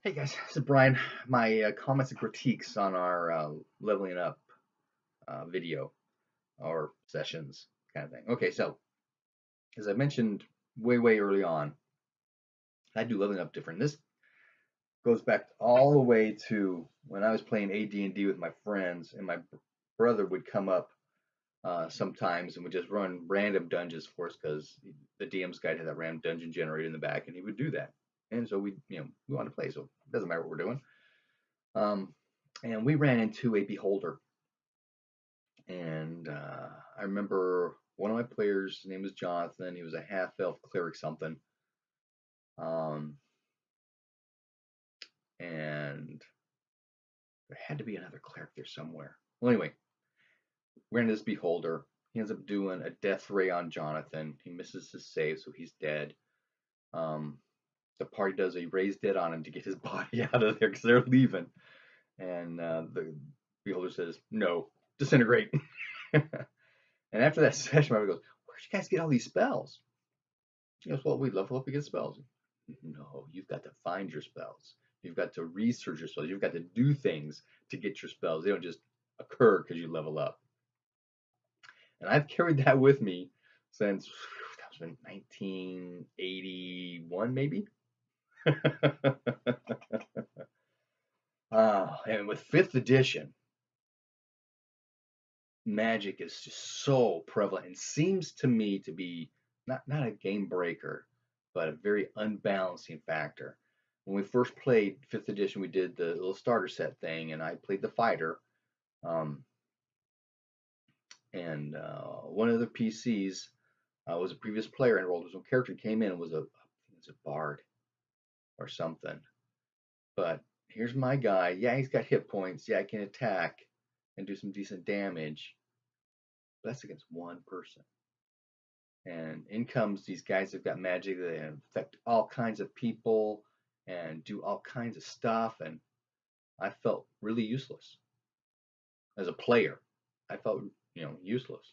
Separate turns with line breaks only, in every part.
Hey guys, this is Brian. My comments and critiques on our leveling up video or sessions kind of thing. Okay, so as I mentioned way early on, I do leveling up different. This goes back all the way to when I was playing AD&D with my friends, and my brother would come up sometimes and would just run random dungeons for us because the DM's guide had that random dungeon generator in the back, and he would do that. And so we wanted to play, so it doesn't matter what we're doing. Um, and we ran into a beholder, and I remember one of my players, his name was Jonathan. He was a half elf cleric something, um, and there had to be another cleric there somewhere. Well, anyway, we ran into this beholder. He ends up doing a death ray on Jonathan. He misses his save, so he's dead. Um, the party does a raise dead on him to get his body out of there because they're leaving, and the beholder says, "No, disintegrate." And after that session, my brother goes, "Where'd you guys get all these spells?" He goes, "Well, we level up to get spells." No, you've got to find your spells. You've got to research your spells. You've got to do things to get your spells. They don't just occur because you level up. And I've carried that with me since that was in 1981, maybe. And with 5th edition, magic is just so prevalent and seems to me to be not a game breaker, but a very unbalancing factor. When we first played 5th edition, we did the little starter set thing, and I played the fighter. Um, and one of the PCs was a previous player enrolled. His own character came in and was a bard or something. But here's my guy. Yeah, he's got hit points. Yeah, I can attack and do some decent damage. But that's against one person. And in comes these guys that've got magic that affect all kinds of people and do all kinds of stuff. And I felt really useless as a player. I felt, useless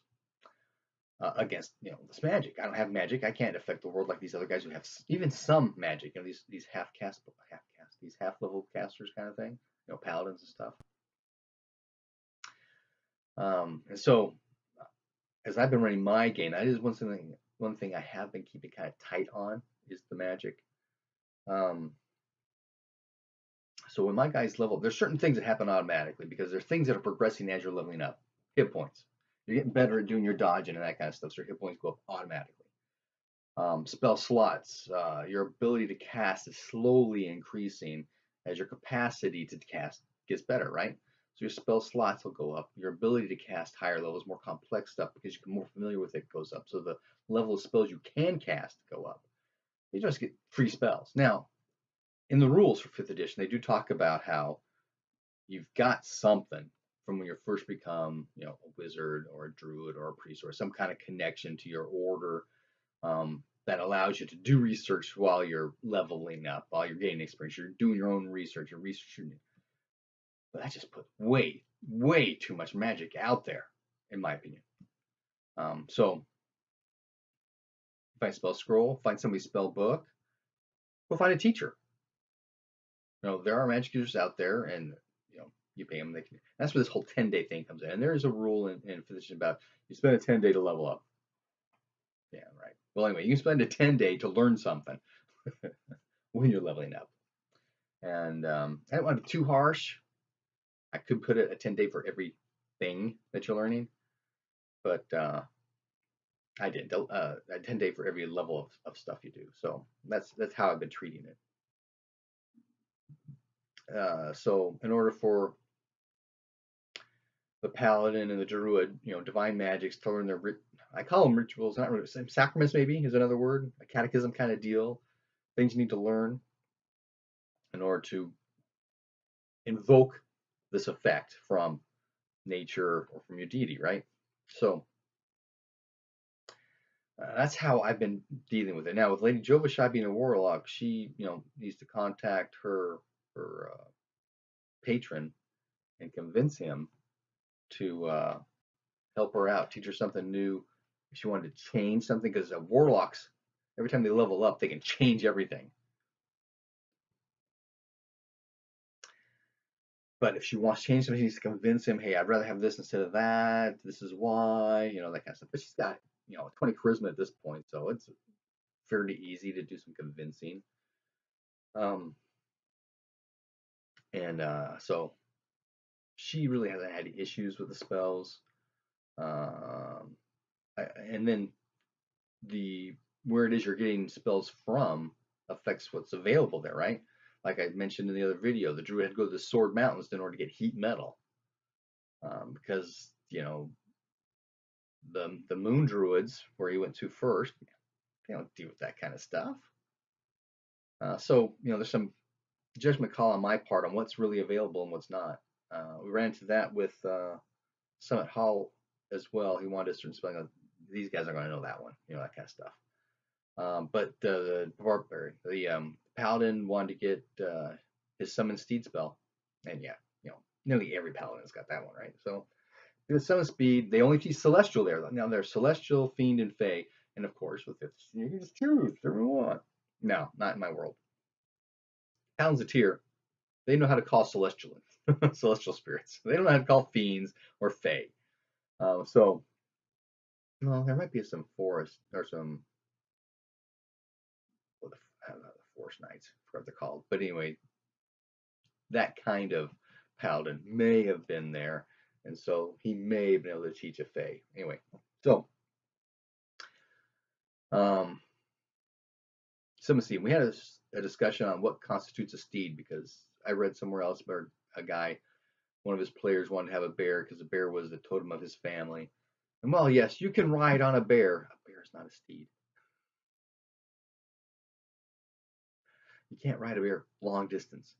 against, this magic. I don't have magic. I can't affect the world like these other guys who have even some magic. These these half level casters kind of thing. Paladins and stuff. And so as I've been running my game, that is one thing I have been keeping kind of tight on is the magic. So when my guys level, there's certain things that happen automatically because there's things that are progressing as you're leveling up. Hit points. You're getting better at doing your dodging and that kind of stuff, so your hit points go up automatically. Spell slots, your ability to cast is slowly increasing as your capacity to cast gets better, right? So your spell slots will go up. Your ability to cast higher levels, more complex stuff, because you're more familiar with it, goes up. So the level of spells you can cast go up. You just get free spells. Now, in the rules for 5th edition, they do talk about how you've got something from when you first become, a wizard or a druid or a priest or some kind of connection to your order that allows you to do research while you're leveling up, while you're gaining experience. You're doing your own research, you're researching. But that just puts way too much magic out there, in my opinion. So find a spell scroll, find somebody's spell book, go find a teacher. There are magic users out there, and you pay them. That's where this whole 10-day thing comes in. And there is a rule in 5th edition about you spend a 10-day to level up. Yeah, right. Well, anyway, you can spend a 10-day to learn something when you're leveling up. And I don't want to be too harsh. I could put it a 10-day for every thing that you're learning, but I did a 10-day for every level of stuff you do. So that's how I've been treating it. So in order for the paladin and the druid, divine magics to learn I call them rituals, not really, sacraments maybe is another word, a catechism kind of deal, things you need to learn in order to invoke this effect from nature or from your deity, right? So that's how I've been dealing with it. Now with Lady Jovashai being a warlock, she needs to contact her patron and convince him to help her out, teach her something new. If she wanted to change something, because warlocks, every time they level up, they can change everything. But if she wants to change something, she needs to convince him, hey, I'd rather have this instead of that. This is why, that kind of stuff. But she's got, 20 charisma at this point, so it's fairly easy to do some convincing. Um, and so she really hasn't had issues with the spells. And then where it is you're getting spells from affects what's available there, right? Like I mentioned in the other video, the druid had to go to the Sword Mountains in order to get heat metal, because the moon druids, where he went to first, they don't deal with that kind of stuff. So there's some judgment call on my part on what's really available and what's not. We ran into that with Summit Hall as well. He wanted a certain spelling. These guys are going to know that one, that kind of stuff. But the paladin wanted to get his summon steed spell, and yeah, nearly every paladin's got that one, right? So the summon speed, they only teach celestial there. Now they're celestial, fiend, and fey, and of course with it, you can just choose whatever you want. No, not in my world. Paladin's a tier. They know how to call celestial spirits. They don't know how to call fiends or fey. So, well, there might be some forest or some I don't know, the forest knights, I forgot what they're called. But anyway, that kind of paladin may have been there, and so he may have been able to teach a fey. Anyway, so we had a discussion on what constitutes a steed, because I read somewhere else where a guy, one of his players, wanted to have a bear because the bear was the totem of his family. And well, yes, you can ride on a bear. A bear is not a steed. You can't ride a bear long distance.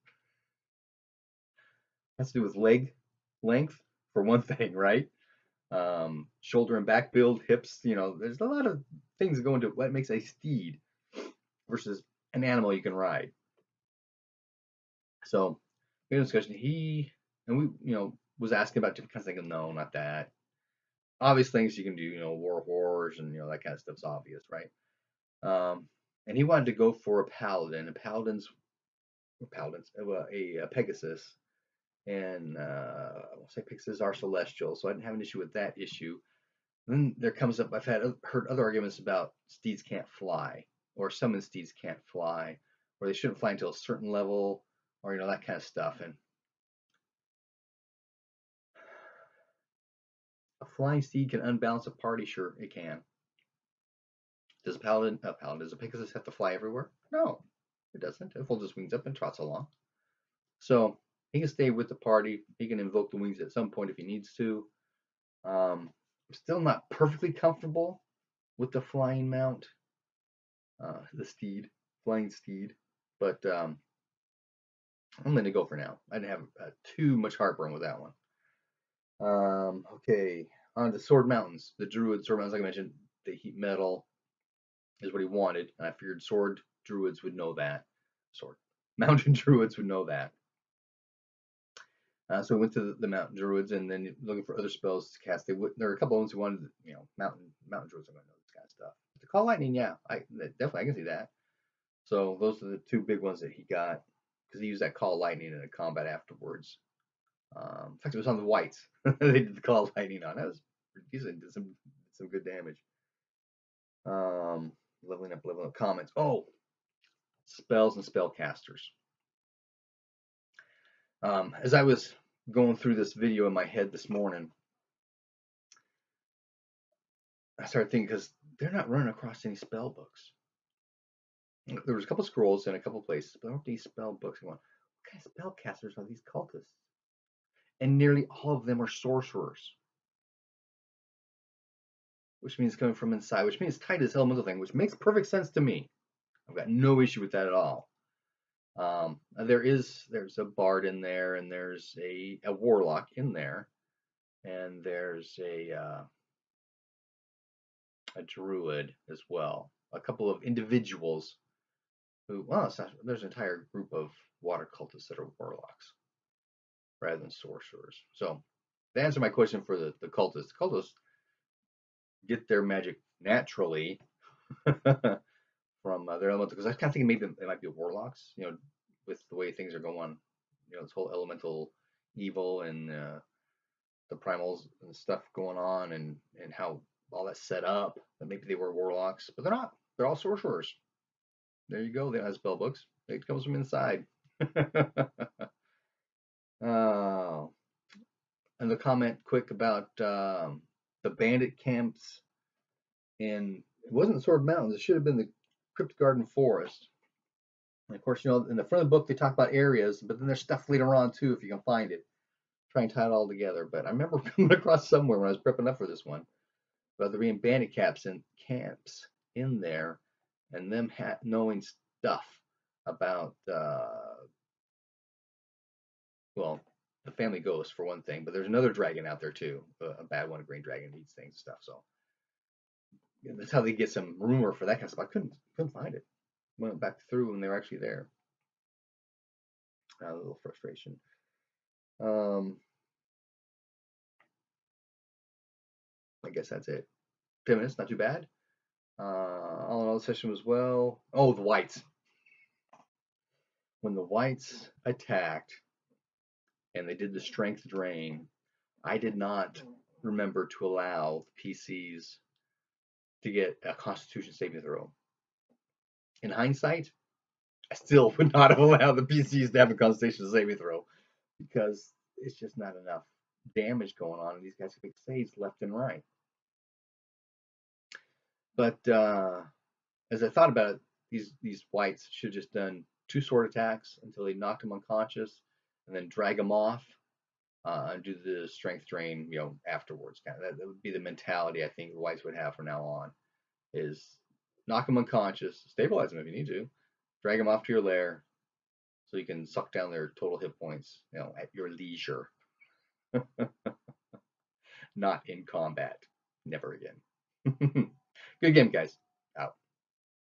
It has to do with leg length for one thing, right? Shoulder and back build, hips. There's a lot of things that go into what makes a steed versus an animal you can ride. So we had a discussion. He was asking about different kinds of things. No, not that. Obvious things you can do. War horrors and that kind of stuff's obvious, right? And he wanted to go for a paladin. A Pegasus, and I won't say Pegasus are celestial, so I didn't have an issue with that issue. And then there comes up, I've heard other arguments about steeds can't fly, or summon steeds can't fly, or they shouldn't fly until a certain level, or that kind of stuff. And a flying steed can unbalance a party, sure it can. Does a Pegasus have to fly everywhere? No, it doesn't. It folds its wings up and trots along. So he can stay with the party. He can invoke the wings at some point if he needs to. I'm still not perfectly comfortable with the flying mount, the flying steed, but I'm going to go for now. I didn't have too much heartburn with that one. Okay, on to Sword Mountains. The Druid Sword Mountains, like I mentioned, the heat metal is what he wanted, and I figured Sword Druids would know that. Mountain Druids would know that. So we went to the Mountain Druids, and then looking for other spells to cast. There were a couple of ones who wanted, Mountain Druids are going to know this kind of stuff. To call lightning, yeah, I can see that. So those are the two big ones that he got, because he used that call lightning in a combat afterwards. In fact, it was on the whites. They did the call lightning on. That was pretty decent. Did some good damage. Leveling up comments. Oh, spells and spellcasters. As I was going through this video in my head this morning, I started thinking, because they're not running across any spell books. There was a couple scrolls in a couple places, but there aren't any spell books. What kind of spellcasters are these cultists? And nearly all of them are sorcerers, which means coming from inside, which means tied to this elemental thing, which makes perfect sense to me. I've got no issue with that at all. There's a bard in there, and there's a warlock in there, and there's a druid as well. A couple of individuals who, there's an entire group of water cultists that are warlocks rather than sorcerers. So to answer my question for the cultists get their magic naturally from their elemental, because I was kind of thinking maybe they might be warlocks, with the way things are going, this whole elemental evil and the primals and stuff going on, and how all that's set up. That maybe they were warlocks, but they're not. They're all sorcerers. There you go. They don't have spell books. It comes from inside. Oh, and the comment quick about the bandit camps in, it wasn't Sword Mountains. It should have been the Crypt Garden Forest. And of course, you know, in the front of the book they talk about areas, but then there's stuff later on too if you can find it. Try and tie it all together. But I remember coming across somewhere when I was prepping up for this one about there being bandit camps in there, and them knowing stuff about well, the family ghost for one thing, but there's another dragon out there too, a bad one, a green dragon eats things and stuff. So yeah, that's how they get some rumor for that kind of stuff. I couldn't find it. Went back through and they were actually there. A little frustration. I guess that's it. 10 minutes, not too bad. All in all, the session was well. Oh, the whites. When the whites attacked and they did the strength drain, I did not remember to allow the PCs to get a Constitution saving throw. In hindsight, I still would not have allowed the PCs to have a Constitution saving throw because it's just not enough damage going on, and these guys can make saves left and right. But as I thought about it, these whites should have just done 2 sword attacks until they knocked him unconscious, and then drag him off and do the strength drain, you know, afterwards. Kind of that would be the mentality I think the whites would have from now on: is knock him unconscious, stabilize him if you need to, drag him off to your lair, so you can suck down their total hit points, you know, at your leisure. Not in combat. Never again. Good game, guys.